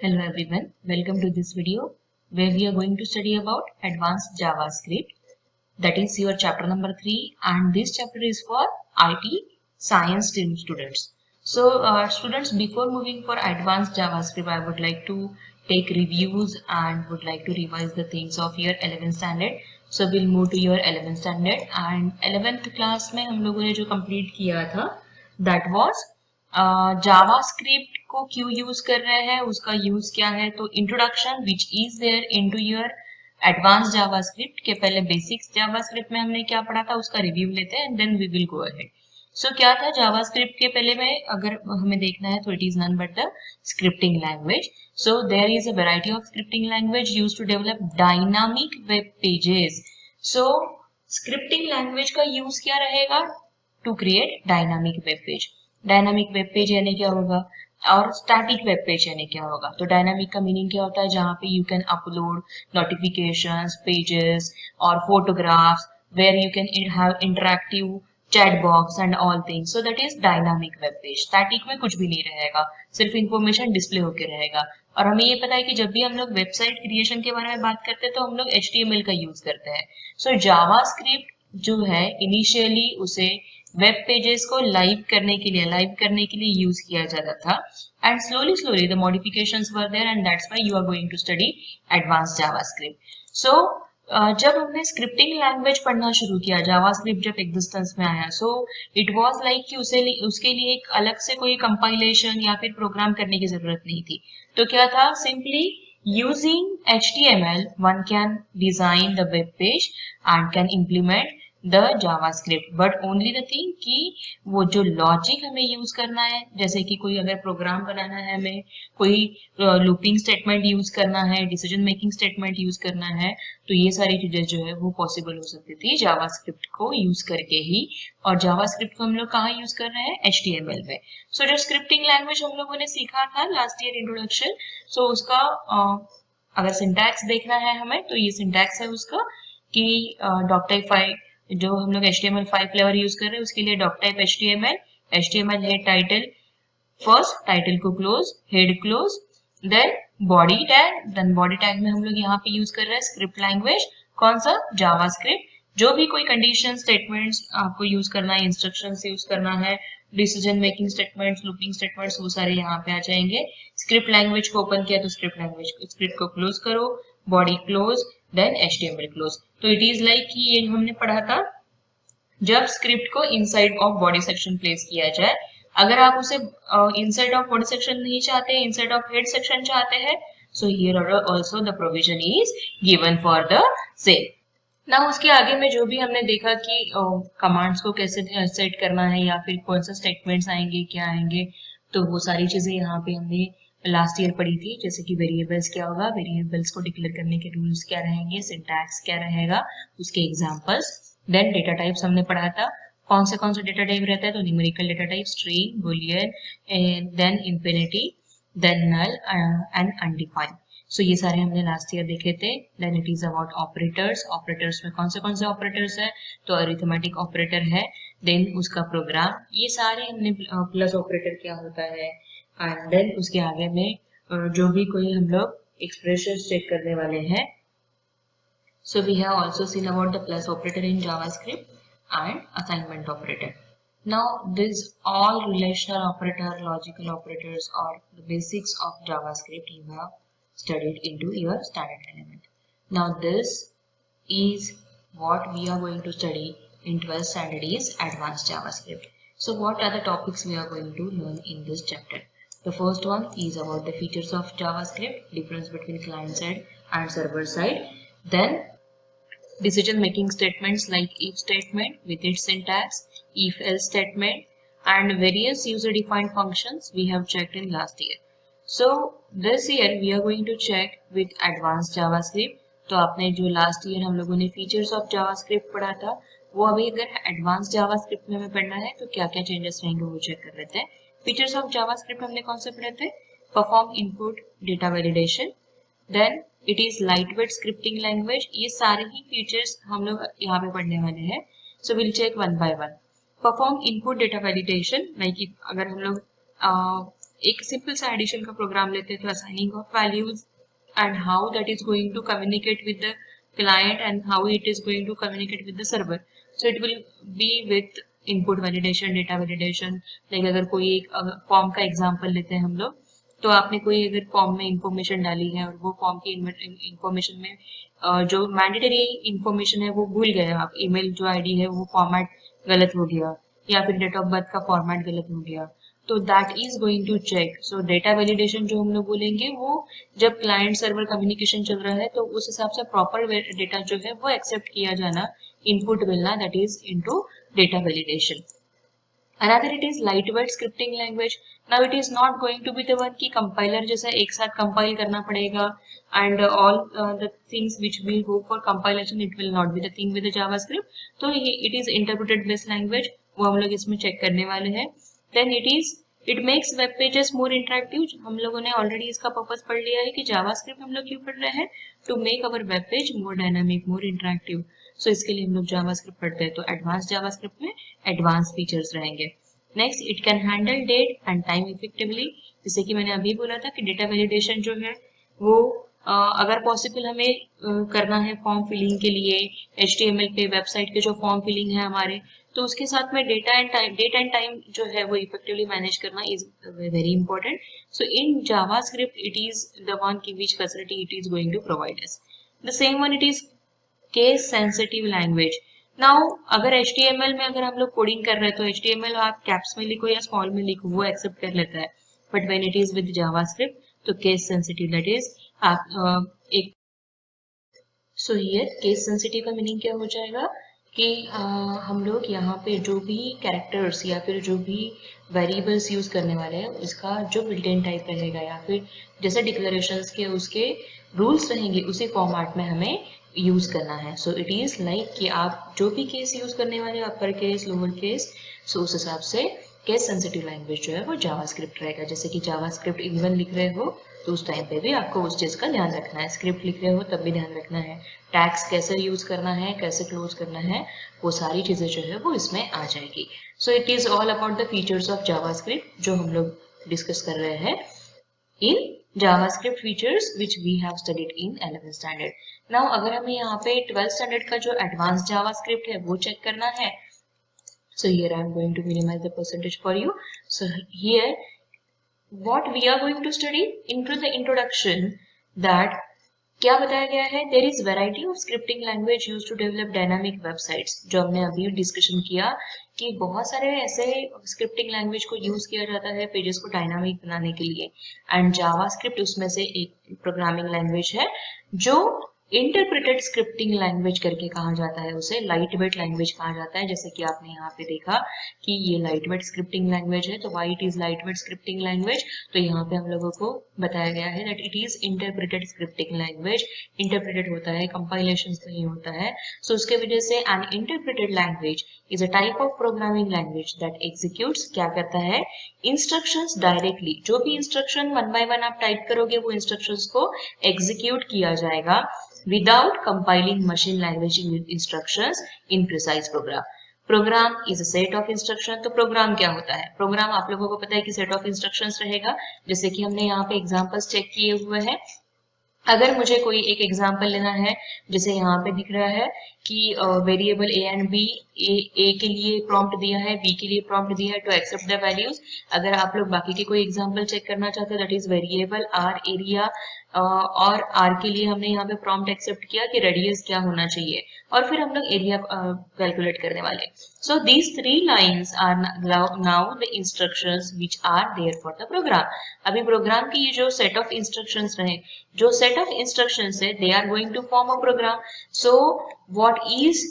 Hello everyone, welcome to this video where we are going to study about advanced JavaScript. That is your chapter number 3 and this chapter is for IT science stream students. So students, before moving for advanced JavaScript, I would like to take reviews and would like to revise the things of your 11th standard. So we'll move to your 11th standard and 11th class में हम लोगों ने जो complete किया था that was JavaScript को क्यों use कर रहे हैं, उसका यूज क्या है। तो introduction which is there into your advance JavaScript के पहले बेसिक्स जावास्क्रिप्ट में हमने क्या पढ़ा था उसका रिव्यू लेते हैं and then we will go ahead. So क्या था जावास्क्रिप्ट के पहले में अगर हमें देखना है तो it is none but the scripting language. So there is a variety of scripting language used to develop dynamic web pages. So scripting language का यूज क्या रहेगा? To create dynamic web page. Dynamic web page यानी क्या होगा और static web page यानी क्या होगा। तो डायनामिक का मीनिंग क्या होता है? जहां पे you can upload notifications, pages और photographs where you can have interactive chat box and all things. So that is dynamic web page. Static में कुछ भी नहीं रहेगा, सिर्फ इंफॉर्मेशन डिस्प्ले होकर रहेगा। और हमें ये पता है कि जब भी हम लोग वेबसाइट क्रिएशन के बारे में बात करते हैं तो हम लोग HTML का यूज करते हैं। सो जावास्क्रिप्ट जो है इनिशियली उसे वेब पेजेस को लाइव करने के लिए यूज किया जाता था and slowly the modifications were there and that's why you are going to study advance JavaScript. So जब हमने स्क्रिप्टिंग लैंग्वेज पढ़ना शुरू किया, जावास्क्रिप्ट जब एग्जिस्टेंस में आया, सो इट वाज लाइक कि उसके लिए एक अलग से कोई कंपाइलेशन या फिर प्रोग्राम करने की जरूरत नहीं थी। तो क्या था? Simply using HTML one can design the web page and can implement the JavaScript. But only the thing कि वो जो लॉजिक हमें यूज करना है, जैसे कि कोई अगर प्रोग्राम बनाना है, हमें कोई लूपिंग स्टेटमेंट यूज करना है, डिसीजन मेकिंग स्टेटमेंट यूज करना है, तो ये सारी चीजें जो है वो पॉसिबल हो सकती थी जावास्क्रिप्ट को यूज करके ही। और जावास्क्रिप्ट को हम लोग कहाँ यूज कर रहे हैं? HTML में। सो जो स्क्रिप्टिंग लैंग्वेज हम लोगों ने सीखा था लास्ट ईयर इंट्रोडक्शन, सो उसका अगर सिंटैक्स देखना है हमें तो ये सिंटैक्स है उसका कि डॉक टाइप फाइल जो हम लोग HTML5 फ्लेवर यूज कर रहे हैं उसके लिए doctype HTML head title first, title को close, head close, then body tag, then body tag में हम लोग यहाँ पे यूज कर रहे हैं स्क्रिप्ट लैंग्वेज कौन सा? जावास्क्रिप्ट। जो भी कोई कंडीशन स्टेटमेंट्स आपको यूज करना है, इंस्ट्रक्शंस यूज करना है, decision making statements, looping statements, वो सारे यहाँ पे आ जाएंगे। स्क्रिप्ट लैंग्वेज को ओपन किया तो स्क्रिप्ट को क्लोज करो, body close, then HTML close. तो इट इज लाइक कि ये हमने पढ़ा था जब स्क्रिप्ट को inside of body section place किया जाए। अगर आप उसे इनसाइड ऑफ बॉडी सेक्शन नहीं चाहते, इनसाइड ऑफ हेड सेक्शन चाहते हैं, so here also the provision is given for the same. ना उसके आगे में जो भी हमने देखा कि कमांड्स को कैसे सेट करना है या फिर कौन सा स्टेटमेंट्स आएंगे, क्या आएंगे, तो वो सारी चीजें यहाँ पे हमने लास्ट ईयर पढ़ी थी। जैसे कि वेरिएबल्स क्या होगा, वेरिएबल्स को डिक्लेयर करने के रूल्स क्या रहेंगे, सिंटैक्स क्या रहेगा, उसके एग्जांपल्स। देन डेटा टाइप्स हमने पढ़ा था, कौन सा डेटा टाइप रहता है, तो numerical data type, string, boolean, then infinity, then null and undefined. So ये सारे हमने लास्ट ईयर देखे थे। Then it is about operators. Operators में कौन से ऑपरेटर्स है, तो अरिथमेटिक ऑपरेटर है, देन उसका प्रोग्राम, ये सारे हमने, प्लस ऑपरेटर क्या होता है, एंड देन उसके आगे में जो भी कोई हम लोग एक्सप्रेशन चेक करने वाले हैं। So we have also seen about the plus operator in JavaScript and assignment operator. Now this all relational operator, logical operators or the basics of JavaScript you have studied into your standard element. Now this is what we are going to study in 12th standard is advanced JavaScript. So what are the topics we are going to learn in this chapter? The first one is about the features of JavaScript, difference between client side and server side. Then decision making statements like if statement with its syntax, if else statement, and various user defined functions we have checked in last year. So this year we are going to check with advanced JavaScript. तो आपने जो last year हम लोगों ने features of JavaScript पढ़ा था, वो अभी अगर एडवांस जावास्क्रिप्ट में हमें पढ़ना है तो क्या क्या चेंजेस रहेंगे वो चेक कर लेते हैं। फीचर्स ऑफ जावास्क्रिप्ट हमने कौन से पढ़े थे? Perform input data validation, then it is lightweight scripting language. ये सारे ही फीचर्स हम लोग यहाँ पे पढ़ने वाले हैं। So will check one by one. Perform input data validation, like अगर हम लोग एक सिंपल सा एडिशन का प्रोग्राम लेते हैं, तो assigning of values and how that is going to communicate with the client and how it is going to communicate with the server. So it will be with input validation, data validation. like अगर कोई एक form का example लेते हैं हम लोग, तो आपने कोई अगर फॉर्म में इंफॉर्मेशन डाली है और वो फॉर्म की इंफॉर्मेशन में जो मैंडेटरी इंफॉर्मेशन है वो भूल गए आप, ईमेल जो आईडी है वो फॉर्मेट गलत हो गया या फिर डेट ऑफ बर्थ का फॉर्मेट गलत हो गया, तो that is going to check. So data validation जो हम लोग बोलेंगे वो जब क्लाइंट सर्वर कम्युनिकेशन चल रहा है तो उस हिसाब से प्रॉपर डेटा जो है वो एक्सेप्ट किया जाना, इनपुट मिलना, that is into data validation. Another it is lightweight scripting language. Now it is not going to be the one कि compiler जैसा एक साथ compile करना पड़ेगा and all the things which will go for compilation it will not be the thing with the JavaScript. तो ये it is interpreted based language, वो हम लोग इसमें check करने वाले हैं. Then it makes web pages more interactive. हम लोगों ने already इसका purpose पढ़ लिया है कि JavaScript हम लोग क्यों पढ़ रहे हैं, to make our web page more dynamic, more interactive. So इसके लिए हम लोग JavaScript पढ़ते हैं, तो advanced JavaScript में advanced features रहेंगे. Next, it can handle date and time effectively. जैसे कि मैंने अभी बोला था कि data validation जो है वो अगर पॉसिबल हमें करना है फॉर्म फिलिंग के लिए HTML पे वेबसाइट के जो फॉर्म फिलिंग है हमारे, तो उसके साथ में डेट एंड टाइम जो है वो इफेक्टिवली मैनेज करना is very important. So in JavaScript it is the one key which facility it is going to provide us. The same one it is case sensitive language. Now अगर HTML में अगर हम लोग coding कर रहे हैं तो HTML आप कैप्स में लिखो या स्मॉल में लिखो वो एक्सेप्ट कर लेता है, but when it is with JavaScript तो केस सेंसिटिव, दैट इज आप एक. सो हियर केस सेंसिटिव का मीनिंग क्या हो जाएगा कि हम लोग यहाँ पे जो भी कैरेक्टर्स या फिर जो भी वेरिएबल्स यूज करने वाले हैं उसका जो बिल्ट इन टाइप रहेगा या फिर जैसे डिक्लेरेशंस के उसके रूल्स रहेंगे उसी फॉर्मेट में हमें यूज करना है. सो इट इज लाइक कि आप जो भी केस यूज करने वाले हैं, अपर केस, लोअर केस, सो उस हिसाब से केस सेंसिटिव लैंग्वेज जो है वो जावास्क्रिप्ट रहेगा. जैसे कि जावास्क्रिप्ट इवन लिख रहे हो तो उस टाइम पे भी आपको उस चीज का ध्यान रखना है, स्क्रिप्ट लिख रहे हो तब भी ध्यान रखना है, टैग्स कैसे यूज करना है, कैसे क्लोज करना है, वो सारी चीजें जो है वो इसमें आ जाएगी. सो it is all about the features of JavaScript जो हम लोग डिस्कस कर रहे हैं इन JavaScript features which we have studied in 11th standard. Now अगर हमें यहाँ पे 12th standard का जो advanced JavaScript है वो चेक करना है, so here I am going to minimize the percentage for you. So here what we are going to study into the introduction, that क्या बताया गया है, there is variety of scripting language used to develop dynamic websites. जो हमने अभी discussion किया कि बहुत सारे ऐसे स्क्रिप्टिंग लैंग्वेज को यूज किया जाता है पेजेस को डायनामिक बनाने के लिए, एंड जावास्क्रिप्ट उसमें से एक प्रोग्रामिंग लैंग्वेज है जो इंटरप्रेटेड स्क्रिप्टिंग लैंग्वेज करके कहा जाता है, उसे लाइट वेट लैंग्वेज कहा जाता है. जैसे कि आपने यहाँ पे देखा कि ये लाइट वेट स्क्रिप्टिंग लैंग्वेज है, तो why it is light weight scripting language, तो यहाँ पे हम लोगों को बताया गया है that it is interpreted scripting language. Interpreted होता है, कंपाइलेशन नहीं होता है. सो उसके वजह से an interpreted language is a type of programming language that executes, क्या करता है, इंस्ट्रक्शंस डायरेक्टली. जो भी इंस्ट्रक्शन वन बाय वन आप टाइप करोगे वो इंस्ट्रक्शंस को एग्जीक्यूट किया जाएगा without compiling machine language instructions in precise program. Program is a set of instruction. तो program क्या होता है, program आप लोगों को पता है कि set of instructions रहेगा. जैसे कि हमने यहाँ पे examples चेक किए हुए हैं. अगर मुझे कोई एक एग्जाम्पल लेना है, जैसे यहाँ पे दिख रहा है कि वेरिएबल ए एंड बी, ए के लिए प्रॉम्प्ट दिया है, बी के लिए प्रॉम्प्ट दिया है टू एक्सेप्ट द वैल्यूज. अगर आप लोग बाकी के कोई एग्जाम्पल चेक करना चाहते हो, that is variable R area, और आर के लिए हमने यहाँ पे प्रॉम्प्ट एक्सेप्ट किया कि रेडियस क्या होना चाहिए, और फिर हम लोग एरिया कैलकुलेट करने वाले. So these 3 lines are now the instructions which are there for the program. अभी प्रोग्राम की ये जो सेट ऑफ इंस्ट्रक्शंस रहे, जो सेट ऑफ इंस्ट्रक्शंस है, they are going to form a program. So what is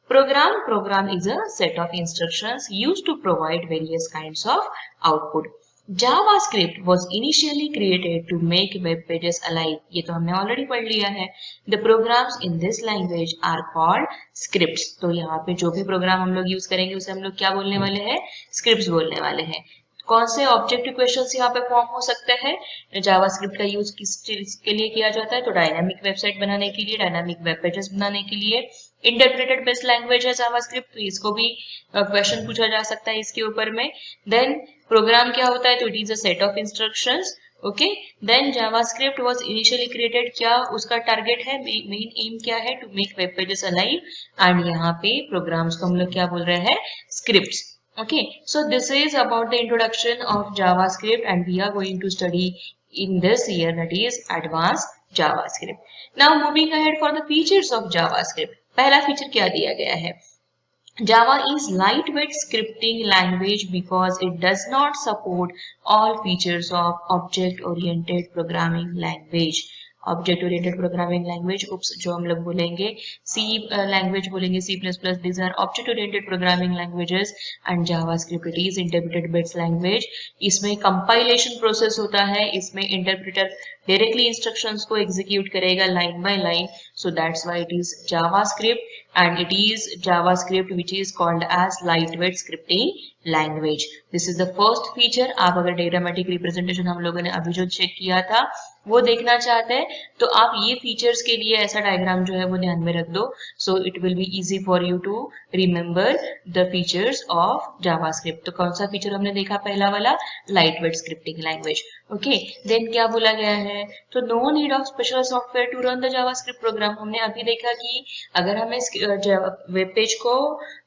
program? Program is a set of instructions used to provide various kinds of output. JavaScript was initially created to make web pages alive. ये तो हमने already पढ़ लिया है. The programs in this language are called scripts. तो यहाँ पे जो भी प्रोग्राम हम लोग यूज करेंगे उसे हम लोग क्या बोलने वाले हैं, स्क्रिप्ट्स बोलने वाले हैं. कौन से ऑब्जेक्टिव क्वेश्चंस यहाँ पे फॉर्म हो सकते हैं, जावास्क्रिप्ट का यूज किस चीज के लिए किया जाता है, तो डायनामिक वेबसाइट बनाने के लिए, डायनामिक वेब पेजेस बनाने के लिए, इंटरप्रेटेड बेस्ड लैंग्वेज है जावास्क्रिप्ट, तो इसको भी क्वेश्चन पूछा जा सकता है इसके ऊपर में। देन प्रोग्राम क्या होता है, तो it is a set of instructions. Okay, then JavaScript was initially created, क्या उसका टारगेट है, मेन एम क्या है, to make web pages alive, and यहाँ पे प्रोग्राम्स को हम लोग क्या बोल रहे हैं, scripts. Okay, so this is about the introduction of JavaScript, and we are going to study in this year, that is advanced JavaScript. Now moving ahead for the features of JavaScript. पहला feature क्या दिया गया है, Java is lightweight scripting language because it does not support all features of object-oriented programming language. Object oriented programming language, जो हम लोग बोलेंगे सी language बोलेंगे, C++, these are object oriented programming languages, and JavaScript it is interpreted based language. इसमें compilation process होता है, इसमें interpreter directly instructions को एग्जीक्यूट करेगा line by line, so that's why it is JavaScript, and it is JavaScript which is called as lightweight scripting language. This is the first feature. आप अगर diagrammatic representation हम लोगों ने अभी जो check किया था वो देखना चाहते हैं तो आप ये फीचर्स के लिए ऐसा डायग्राम जो है वो ध्यान में रख दो, so it will be easy for you to remember the features of JavaScript. तो कौन सा फीचर हमने देखा, पहला वाला lightweight scripting language. Okay, then क्या बोला गया है, तो no need of special software to run the JavaScript program. हमने अभी देखा कि अगर हमें वेब पेज को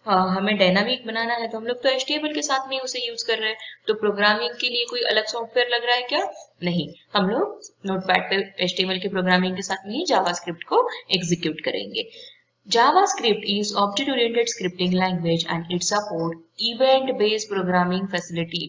हमें डायनामिक बनाना है तो हम लोग तो HTML के साथ में उसे यूज कर रहे हैं, तो प्रोग्रामिंग के लिए कोई अलग सॉफ्टवेयर लग रहा है क्या, नहीं, हम लोग नोटपैड पे HTML के प्रोग्रामिंग के साथ में ही जावास्क्रिप्ट को एग्जीक्यूट करेंगे। JavaScript is object-oriented scripting language and it support event-based programming facility.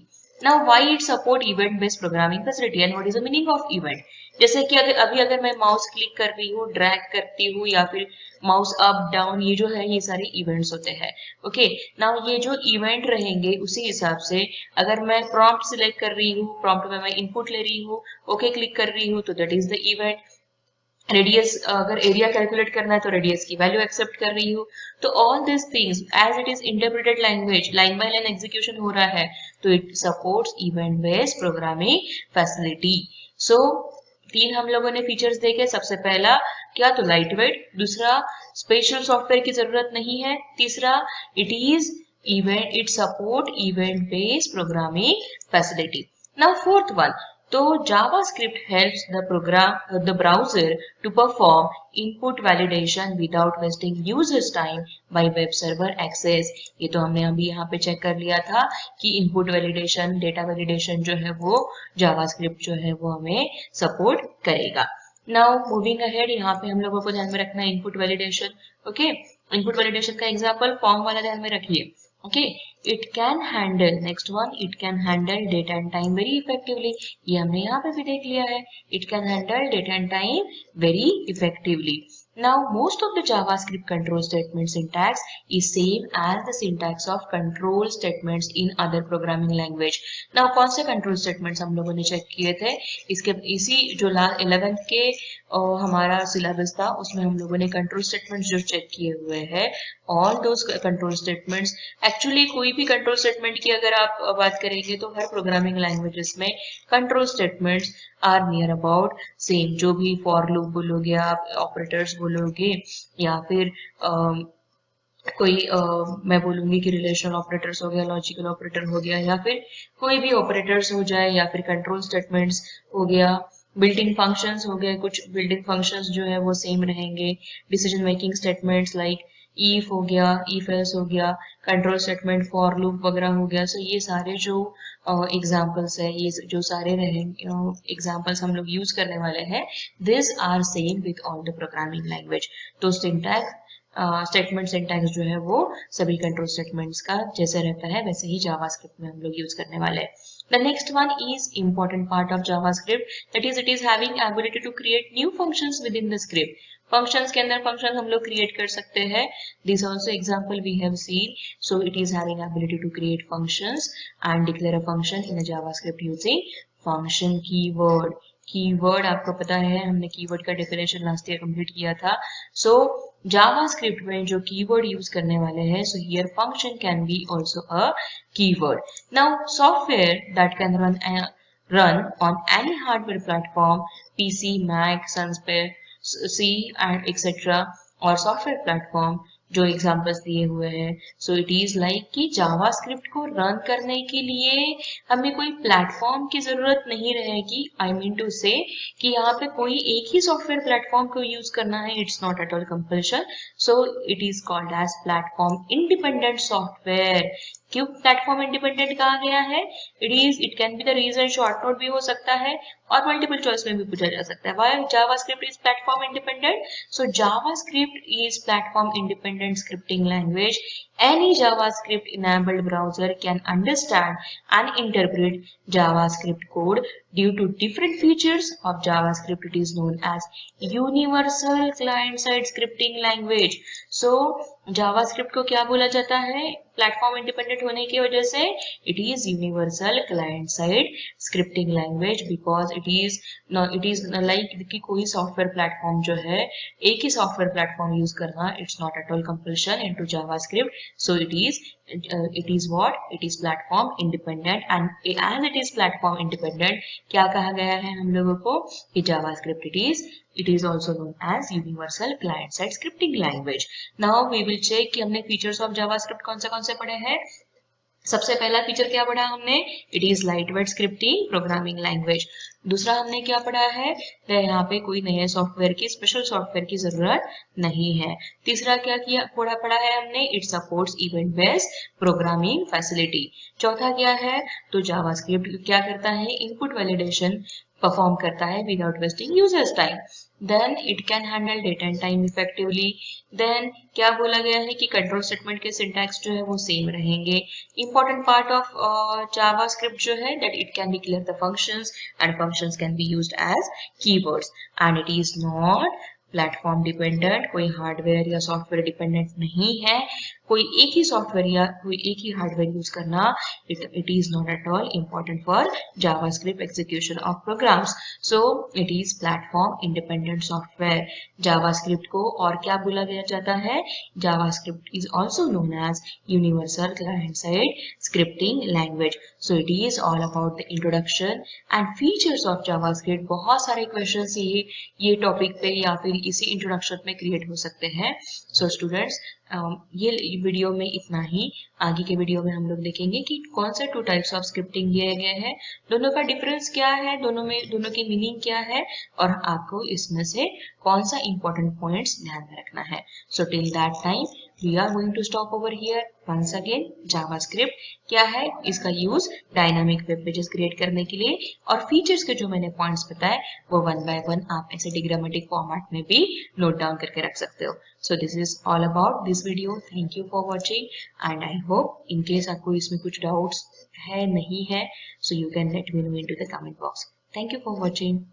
Now, why it support event-based programming facility and what is the meaning of event? जैसे कि अगर मैं माउस क्लिक कर रही हूँ, ड्रैग करती हूँ या फिर माउस अप डाउन, ये जो है ये सारे इवेंट्स होते हैं। ओके, नाउ ये जो इवेंट रहेंगे उसी हिसाब से अगर मैं प्रॉम्प्ट सिलेक्ट कर रही हूँ, प्रॉम्प्ट में मैं इनपुट ले रही हूँ, ओके क्लिक कर रही हूँ, तो that is the event. Radius, अगर एरिया कैलकुलेट करना है तो रेडियस की वैल्यू एक्सेप्ट कर रही हूँ। तो all this things as it is interpreted language, line by line execution हो रहा है, तो it supports event based programming facility. So तीन हम लोगों ने फीचर्स देखे, सबसे पहला क्या, तो लाइट वेट, दूसरा स्पेशल सॉफ्टवेयर की जरूरत नहीं है, तीसरा it is event, it support event based programming facility. Now fourth one, तो JavaScript helps the browser to perform input validation without wasting users time by web server access. ये तो हमने अभी यहाँ पे चेक कर लिया था कि input validation, data validation जो है वो JavaScript जो है वो हमें support करेगा। Now moving ahead, यहाँ पे हम लोगों को ध्यान में रखना है input validation. Okay, input validation का example form वाला ध्यान में रखिए। Okay, it can handle, next one, it can handle date and time very effectively. ये हमने यहाँ पे भी देख लिया है, it can handle date and time very effectively. Now most of the JavaScript control statement syntax is same as the syntax of control statements in other programming language. Now कौन से control statements हम लोगों ने check किए थे, इसके इसी जो 11th के हमारा सिलेबस था उसमें हम लोगों ने कंट्रोल स्टेटमेंट्स जो चेक किए हुए हैं, all those control statements, actually कोई भी कंट्रोल स्टेटमेंट की अगर आप बात करेंगे तो हर प्रोग्रामिंग लैंग्वेजेस में control statements are near about same. जो भी फॉर लूप बोलोगे आप, ऑपरेटर्स बोलोगे, या फिर कोई मैं बोलूंगी कि रिलेशनल ऑपरेटर्स हो गया, लॉजिकल ऑपरेटर हो गया, या फिर कोई भी ऑपरेटर्स हो जाए, या फिर कंट्रोल स्टेटमेंट्स हो गया, बिल्डिंग फंक्शंस हो गए, कुछ बिल्डिंग फंक्शंस जो है वो सेम रहेंगे, decision making statements like if हो गया, इफ एल्स हो गया, कंट्रोल स्टेटमेंट फॉर लूप वगैरह हो गया। सो ये सारे जो एग्जांपल्स है, ये जो सारे एग्जांपल्स हम लोग यूज करने वाले हैं, this are same with all the programming language. तो सिंटैक्स स्टेटमेंट सिंटैक्स जो है वो सभी कंट्रोल स्टेटमेंट्स का जैसे रहता है वैसे ही जावास्क्रिप्ट में हम लोग यूज करने वाले हैं। The next one is important part of JavaScript, that is it is having ability to create new functions within the script. Functions के अंदर function हम लोग create कर सकते हैं. This also example we have seen. So it is having ability to create functions and declare a function in a JavaScript using function keyword. Keyword आपको पता है, हमने कीवर्ड का डेफिनेशन लास्ट ईयर कंप्लीट किया था। सो जावास्क्रिप्ट में जो keyword use करने वाले हैं, so here function can be also a keyword. Now software that can run on any hardware platform, PC, Mac, Sunsphere, C and etc. or software platform जो examples दिए हुए हैं। सो इट इज लाइक कि JavaScript को run करने के लिए हमें कोई प्लेटफॉर्म की जरूरत नहीं रहेगी। आई मीन टू से कि यहाँ पे कोई एक ही सॉफ्टवेयर प्लेटफॉर्म को यूज करना है, it's not at all compulsion. So it is called as platform independent software. क्यों प्लेटफॉर्म इंडिपेंडेंट कहा गया है? It can be the reason, short note भी हो सकता है और मल्टीपल चॉइस में भी पूछा जा सकता है। Why JavaScript is platform independent? So JavaScript is platform independent scripting language. Any JavaScript enabled browser can understand and interpret JavaScript code. Due to different features of JavaScript, it is known as universal client-side scripting language. So JavaScript को क्या बोला जाता है? Platform independent होने की वजह से it is universal client side scripting language, because it is like कि कोई सॉफ्टवेयर प्लेटफॉर्म जो है, एक ही सॉफ्टवेयर प्लेटफॉर्म यूज करना, it's not at all compulsion into JavaScript. So it is what? It is platform independent. And as it is platform independent, क्या कहा गया है हम लोगों को कि JavaScript it is also known as universal client side scripting language. Now we will check कि हमने features of JavaScript कौन से पढ़े हैं. सबसे पहला फीचर क्या पढ़ा हमने? It is light weight scripting programming language. दूसरा हमने क्या पढ़ा है? यहाँ पे कोई नए सॉफ्टवेयर की, स्पेशल सॉफ्टवेयर की जरूरत नहीं है. तीसरा क्या किया पढ़ा है हमने? It supports event based programming facility. चौथा क्या है? तो जावास्क्रिप्ट क्या करता है? इनपुट वैलिडेशन परफॉर्म करता है without wasting users time. Then it can handle data and time effectively. Then क्या बोला गया है कि कंट्रोल स्टेटमेंट के सिंटैक्स जो है वो सेम रहेंगे. इंपॉर्टेंट पार्ट ऑफ जावास्क्रिप्ट जो है that it can declare the functions and functions can be used as keywords. And it is not platform dependent, कोई हार्डवेयर या सॉफ्टवेयर डिपेंडेंट नहीं है. कोई एक ही सॉफ्टवेयर या कोई एक ही हार्डवेयर यूज करना, it is not at all important for JavaScript execution of programs. So it is platform independent software. JavaScript को और क्या बोला गया जाता है? JavaScript is also known as universal client side scripting language. So it is all about the introduction and features of JavaScript. बहुत सारे question ये टॉपिक पे या फिर इसी इंट्रोडक्शन में क्रिएट हो सकते हैं. सो स्टूडेंट्स, ये वीडियो में इतना ही. आगे के वीडियो में हम लोग देखेंगे कि कौन से 2 टाइप्स ऑफ स्क्रिप्टिंग दिए गए हैं, दोनों का डिफरेंस क्या है, दोनों की मीनिंग क्या है, और आपको इसमें से कौन सा इंपॉर्टेंट पॉइंट्स ध्यान में रखना है. So till that time we are going to stop over here. Once again, JavaScript क्या है? इसका use dynamic web pages create करने के लिए, और फीचर्स के जो मैंने पॉइंट्स बताए वो 1 by 1 आप ऐसे डिग्रामेटिक फॉर्मेट में भी नोट डाउन करके रख सकते हो. So this is all about this video. Thank you for watching and I hope in case आपको इसमें कुछ डाउट्स है, नहीं है, so you can let me know into the comment box. Thank you for watching.